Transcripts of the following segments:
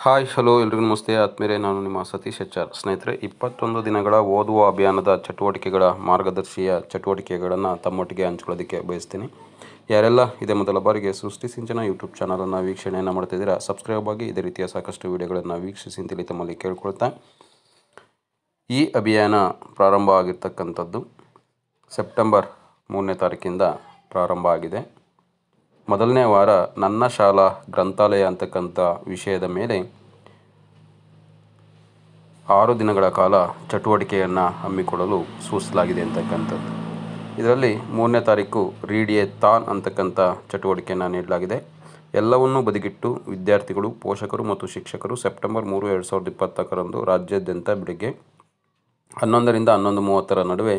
Hi hello ಎಲ್ರಿಗೂ ನಮಸ್ತೆ ಆತ್ಮೀಯರೇ, ನಾನು ನಿಮ್ಮ ಸತೀಶ್ HR. ಸ್ನೇಹಿತರೆ, 21 ದಿನಗಳ ಓದುವ ಅಭಿಯಾನದ ಚಟುವಟಿಕೆಗಳ ಮಾರ್ಗದರ್ಶಿಯ ಚಟುವಟಿಕೆಗಳನ್ನು ತಮ್ಮೊಟ್ಟಿಗೆ ಹಂಚ್ಕೊಳ್ಳೋದಕ್ಕೆ ಬಯಸ್ತೀನಿ. ಯಾರೆಲ್ಲ ಇದೇ ಮೊದಲ ಬಾರಿಗೆ ಸೃಷ್ಟಿ ಸಿಂಚನ ಯೂಟ್ಯೂಬ್ ಚಾನಲನ್ನು ವೀಕ್ಷಣೆಯನ್ನು ಮಾಡ್ತಿದ್ದೀರಾ, ಸಬ್ಸ್ಕ್ರೈಬ್ ಆಗಿ ಇದೇ ರೀತಿಯ ಸಾಕಷ್ಟು ವಿಡಿಯೋಗಳನ್ನು ವೀಕ್ಷಿಸಿ ಅಂತೇಳಿ ತಮ್ಮಲ್ಲಿ ಕೇಳ್ಕೊಳ್ತಾ, ಈ ಅಭಿಯಾನ ಪ್ರಾರಂಭ ಆಗಿರ್ತಕ್ಕಂಥದ್ದು ಸೆಪ್ಟೆಂಬರ್ 3ನೇ ತಾರೀಕಿಂದ ಪ್ರಾರಂಭ ಆಗಿದೆ. ಮೊದಲನೇ ವಾರ ನನ್ನ ಶಾಲಾ ಗ್ರಂಥಾಲಯ ಅಂತಕ್ಕಂಥ ವಿಷಯದ ಮೇಲೆ 6 ದಿನಗಳ ಕಾಲ ಚಟುವಟಿಕೆಯನ್ನು ಹಮ್ಮಿಕೊಳ್ಳಲು ಸೂಚಿಸಲಾಗಿದೆ ಅಂತಕ್ಕಂಥದ್ದು. ಇದರಲ್ಲಿ 3ನೇ ತಾರೀಕು ರೀಡ್ ಎ ಥಾನ್ ಅಂತಕ್ಕಂಥ ಚಟುವಟಿಕೆಯನ್ನು ನೀಡಲಾಗಿದೆ. ಎಲ್ಲವನ್ನೂ ಬದಿಗಿಟ್ಟು ವಿದ್ಯಾರ್ಥಿಗಳು, ಪೋಷಕರು ಮತ್ತು ಶಿಕ್ಷಕರು ಸೆಪ್ಟೆಂಬರ್ 3, 2024 ರಾಜ್ಯಾದ್ಯಂತ ಬೆಳಗ್ಗೆ 11ರಿಂದ 11:30 ನಡುವೆ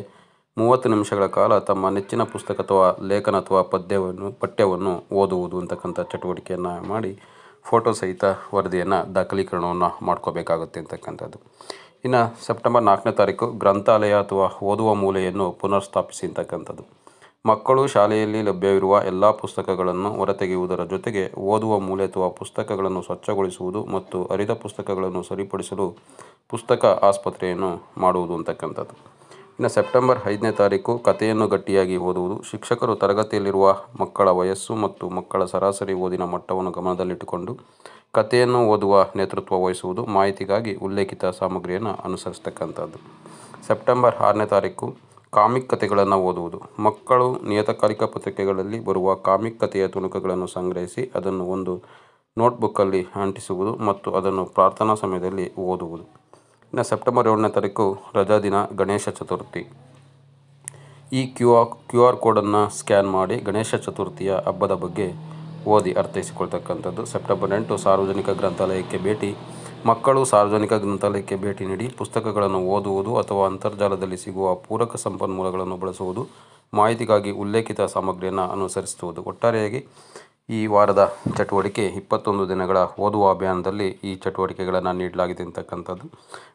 30 ನಿಮಿಷಗಳ ಕಾಲ ತಮ್ಮ ನೆಚ್ಚಿನ ಪುಸ್ತಕ ಅಥವಾ ಲೇಖನ ಅಥವಾ ಪಠ್ಯವನ್ನು ಓದುವುದು ಅಂತಕ್ಕಂಥ ಚಟುವಟಿಕೆಯನ್ನು ಮಾಡಿ ಫೋಟೋ ಸಹಿತ ವರದಿಯನ್ನು ದಾಖಲೀಕರಣವನ್ನು ಮಾಡ್ಕೋಬೇಕಾಗುತ್ತೆ ಅಂತಕ್ಕಂಥದ್ದು. ಇನ್ನು ಸೆಪ್ಟೆಂಬರ್ 4ನೇ ತಾರೀಕು ಗ್ರಂಥಾಲಯ ಅಥವಾ ಓದುವ ಮೂಲೆಯನ್ನು ಪುನರ್ಸ್ಥಾಪಿಸಿ ಅಂತಕ್ಕಂಥದ್ದು. ಮಕ್ಕಳು ಶಾಲೆಯಲ್ಲಿ ಲಭ್ಯವಿರುವ ಎಲ್ಲ ಪುಸ್ತಕಗಳನ್ನು ಹೊರತೆಗೆಯುವುದರ ಜೊತೆಗೆ ಓದುವ ಮೂಲೆ ಅಥವಾ ಪುಸ್ತಕಗಳನ್ನು ಸ್ವಚ್ಛಗೊಳಿಸುವುದು ಮತ್ತು ಹರಿದ ಪುಸ್ತಕಗಳನ್ನು ಸರಿಪಡಿಸಲು ಪುಸ್ತಕ ಆಸ್ಪತ್ರೆಯನ್ನು ಮಾಡುವುದು ಅಂತಕ್ಕಂಥದ್ದು. ಇನ್ನು ಸೆಪ್ಟೆಂಬರ್ 5ನೇ ತಾರೀಕು ಕಥೆಯನ್ನು ಗಟ್ಟಿಯಾಗಿ ಓದುವುದು. ಶಿಕ್ಷಕರು ತರಗತಿಯಲ್ಲಿರುವ ಮಕ್ಕಳ ವಯಸ್ಸು ಮತ್ತು ಮಕ್ಕಳ ಸರಾಸರಿ ಓದಿನ ಮಟ್ಟವನ್ನು ಗಮನದಲ್ಲಿಟ್ಟುಕೊಂಡು ಕಥೆಯನ್ನು ಓದುವ ನೇತೃತ್ವ ವಹಿಸುವುದು. ಮಾಹಿತಿಗಾಗಿ ಉಲ್ಲೇಖಿತ ಸಾಮಗ್ರಿಯನ್ನು ಅನುಸರಿಸತಕ್ಕಂಥದ್ದು. ಸೆಪ್ಟೆಂಬರ್ 6ನೇ ತಾರೀಕು ಕಾಮಿಕ್ ಕಥೆಗಳನ್ನು ಓದುವುದು. ಮಕ್ಕಳು ನಿಯತಕಾಲಿಕ ಪತ್ರಿಕೆಗಳಲ್ಲಿ ಬರುವ ಕಾಮಿಕ್ ಕಥೆಯ ತುಣುಕುಗಳನ್ನು ಸಂಗ್ರಹಿಸಿ ಅದನ್ನು ಒಂದು ನೋಟ್ಬುಕ್ಕಲ್ಲಿ ಅಂಟಿಸುವುದು ಮತ್ತು ಅದನ್ನು ಪ್ರಾರ್ಥನಾ ಸಮಯದಲ್ಲಿ ಓದುವುದು. ಇನ್ನು ಸೆಪ್ಟೆಂಬರ್ 7ನೇ ತಾರೀಕು ರಜಾದಿನ, ಗಣೇಶ ಚತುರ್ಥಿ. ಈ ಕ್ಯೂ ಆರ್ ಕೋಡನ್ನು ಸ್ಕ್ಯಾನ್ ಮಾಡಿ ಗಣೇಶ ಚತುರ್ಥಿಯ ಹಬ್ಬದ ಬಗ್ಗೆ ಓದಿ ಅರ್ಥೈಸಿಕೊಳ್ತಕ್ಕಂಥದ್ದು. ಸೆಪ್ಟೆಂಬರ್ 8 ಸಾರ್ವಜನಿಕ ಗ್ರಂಥಾಲಯಕ್ಕೆ ಭೇಟಿ. ಮಕ್ಕಳು ಸಾರ್ವಜನಿಕ ಗ್ರಂಥಾಲಯಕ್ಕೆ ಭೇಟಿ ನೀಡಿ ಪುಸ್ತಕಗಳನ್ನು ಓದುವುದು ಅಥವಾ ಅಂತರ್ಜಾಲದಲ್ಲಿ ಸಿಗುವ ಪೂರಕ ಸಂಪನ್ಮೂಲಗಳನ್ನು ಬಳಸುವುದು. ಮಾಹಿತಿಗಾಗಿ ಉಲ್ಲೇಖಿತ ಸಾಮಗ್ರಿಯನ್ನು ಅನುಸರಿಸುವುದು. ಒಟ್ಟಾರೆಯಾಗಿ ಈ ವಾರದ ಚಟುವಟಿಕೆ 21 ದಿನಗಳ ಓದುವ ಅಭಿಯಾನದಲ್ಲಿ ಈ ಚಟುವಟಿಕೆಗಳನ್ನು ನೀಡಲಾಗಿದೆ ಅಂತಕ್ಕಂಥದ್ದು.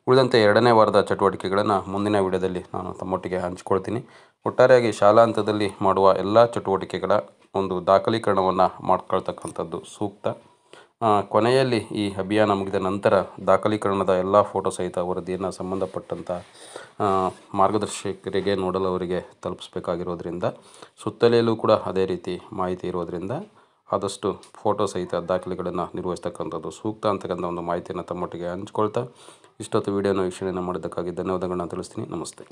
ಉಳಿದಂತೆ 2ನೇ ವಾರದ ಚಟುವಟಿಕೆಗಳನ್ನು ಮುಂದಿನ ವಿಡಿಯೋದಲ್ಲಿ ನಾನು ತಮ್ಮೊಟ್ಟಿಗೆ ಹಂಚ್ಕೊಳ್ತೀನಿ. ಒಟ್ಟಾರೆಯಾಗಿ ಶಾಲಾ ಹಂತದಲ್ಲಿ ಮಾಡುವ ಎಲ್ಲ ಚಟುವಟಿಕೆಗಳ ಒಂದು ದಾಖಲೀಕರಣವನ್ನು ಮಾಡ್ಕೊಳ್ತಕ್ಕಂಥದ್ದು ಸೂಕ್ತ. ಕೊನೆಯಲ್ಲಿ ಈ ಅಭಿಯಾನ ಮುಗಿದ ನಂತರ ದಾಖಲೀಕರಣದ ಎಲ್ಲ ಫೋಟೋ ಸಹಿತ ವರದಿಯನ್ನು ಸಂಬಂಧಪಟ್ಟಂಥ ಮಾರ್ಗದರ್ಶಕರಿಗೆ ನೋಡಲು ಅವರಿಗೆ ತಲುಪಿಸಬೇಕಾಗಿರೋದ್ರಿಂದ, ಸುತ್ತಲೆಯಲ್ಲೂ ಕೂಡ ಅದೇ ರೀತಿ ಮಾಹಿತಿ ಇರೋದರಿಂದ ಆದಷ್ಟು ಫೋಟೋ ಸಹಿತ ದಾಖಲೆಗಳನ್ನು ನಿರ್ವಹಿಸ್ತಕ್ಕಂಥದ್ದು ಸೂಕ್ತ ಅಂತಕ್ಕಂಥ ಒಂದು ಮಾಹಿತಿಯನ್ನು ತಮ್ಮೊಟ್ಟಿಗೆ ಹಂಚ್ಕೊಳ್ತಾ ಇಷ್ಟೊತ್ತು ವಿಡಿಯೋನ ವೀಕ್ಷಣೆಯನ್ನು ಮಾಡಿದ್ದಕ್ಕಾಗಿ ಧನ್ಯವಾದಗಳನ್ನ ತಿಳಿಸ್ತೀನಿ. ನಮಸ್ತೆ.